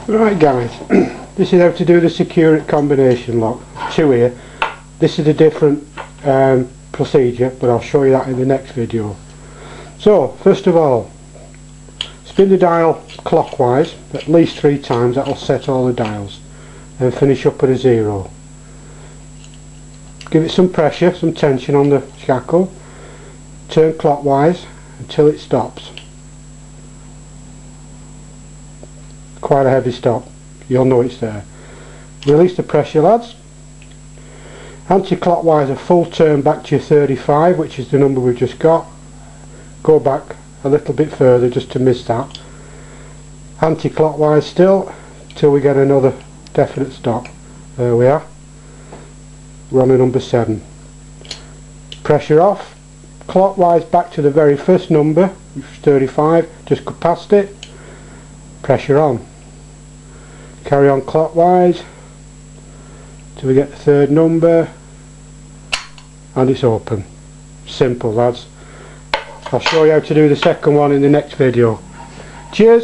Right guys, this is how to do the secure it combination lock. Two here. This is a different procedure, but I'll show you that in the next video. So first of all, spin the dial clockwise at least 3 times. That'll set all the dials, and finish up at a 0. Give it some pressure, some tension on the shackle. Turn clockwise until it stops. Quite a heavy stop, you'll know it's there. Release the pressure, lads. Anti-clockwise a full turn back to your 35, which is the number we've just got. Go back a little bit further just to miss that. Anti-clockwise still till we get another definite stop. There we are. We're on a number 7. Pressure off. Clockwise back to the very first number, which is 35. Just go past it. Pressure on. Carry on clockwise till we get the 3rd number, and it's open. Simple, lads. I'll show you how to do the second one in the next video. Cheers.